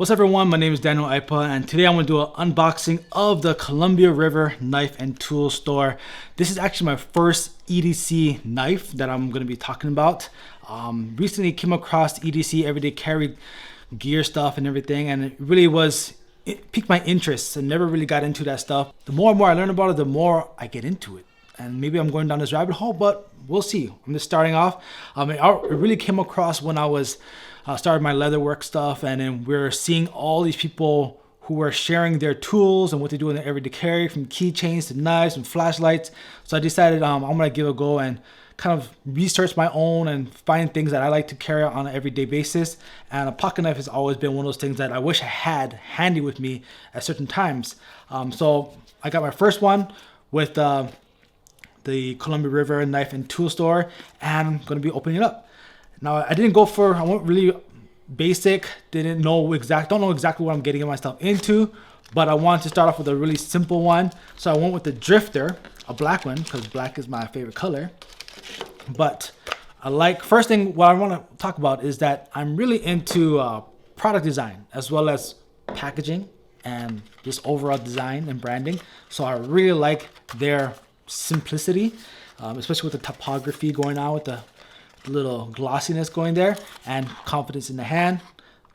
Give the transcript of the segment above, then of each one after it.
What's up everyone, my name is Daniel Aipa and today I'm going to do an unboxing of the Columbia River Knife and Tool Store. This is actually my first EDC knife that I'm going to be talking about. Recently came across EDC everyday carry gear stuff and everything, and it piqued my interest. I never really got into that stuff. The more and more I learn about it, the more I get into it. And maybe I'm going down this rabbit hole, but we'll see. I'm just starting off. It really came across when I was started my leatherwork stuff, and then we're seeing all these people who are sharing their tools and what they do in their everyday carry, from keychains to knives and flashlights. So I decided I'm gonna give it a go and kind of research my own and find things that I like to carry on an everyday basis. And a pocket knife has always been one of those things that I wish I had handy with me at certain times. So I got my first one with the Columbia River Knife and Tool Store, and I'm gonna be opening it up. Now I went really basic, don't know exactly what I'm getting myself into, but I wanted to start off with a really simple one. So I went with the Drifter, a black one, because black is my favorite color. But first thing what I want to talk about is that I'm really into product design as well as packaging and just overall design and branding. So I really like their simplicity, especially with the typography going on with the little glossiness going there, and confidence in the hand.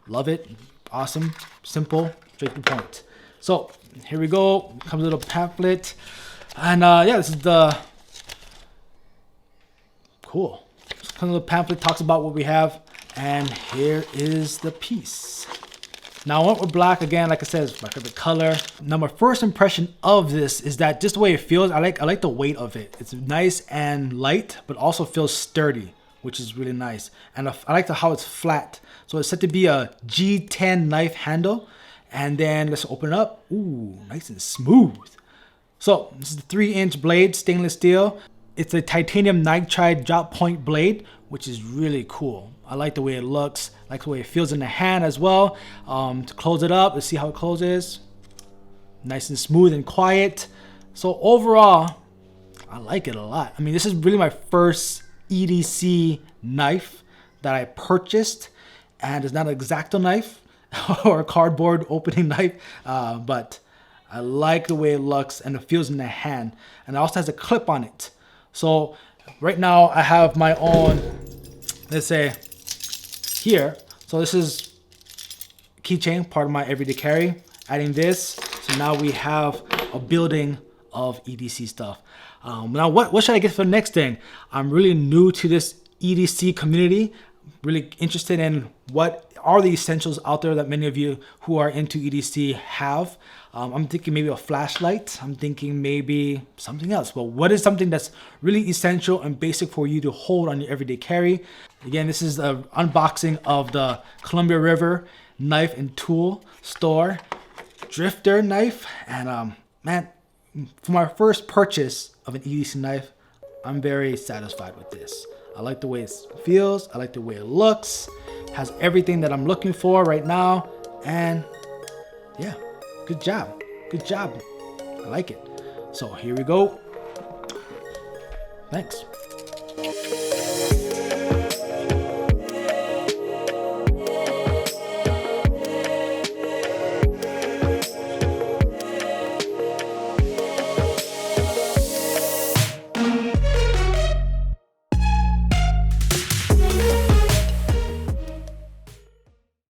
Love it. Awesome, simple, straight to the point. So here we go. Comes a little pamphlet, and yeah, this is the cool. Comes a little pamphlet, talks about what we have, and here is the piece. Now I went with black again, like I said, it's my favorite color. Now my first impression of this is that just the way it feels, I like the weight of it. It's nice and light, but also feels sturdy, which is really nice. And I like how it's flat. So it's said to be a G10 knife handle. And then let's open it up. Ooh, nice and smooth. So this is the 3-inch blade, stainless steel. It's a titanium nitride drop point blade, which is really cool. I like the way it looks. I like the way it feels in the hand as well. To close it up, let's see how it closes. Nice and smooth and quiet. So overall, I like it a lot. I mean, this is really my first EDC knife that I purchased, and it's not an X-Acto knife or a cardboard opening knife, but I like the way it looks and it feels in the hand, and it also has a clip on it. So right now I have my own, let's say here, so this is keychain, part of my everyday carry. Adding this, so now we have a building of EDC stuff. Now what should I get for the next thing? I'm really new to this EDC community, really interested in what are the essentials out there that many of you who are into EDC have. I'm thinking maybe a flashlight, I'm thinking maybe something else, but what is something that's really essential and basic for you to hold on your everyday carry? Again, this is an unboxing of the Columbia River Knife and Tool Store Drifter knife, and man, for my first purchase of an EDC knife, I'm very satisfied with this. I like the way it feels, I like the way it looks, has everything that I'm looking for right now, and yeah, good job, I like it. So here we go. Thanks.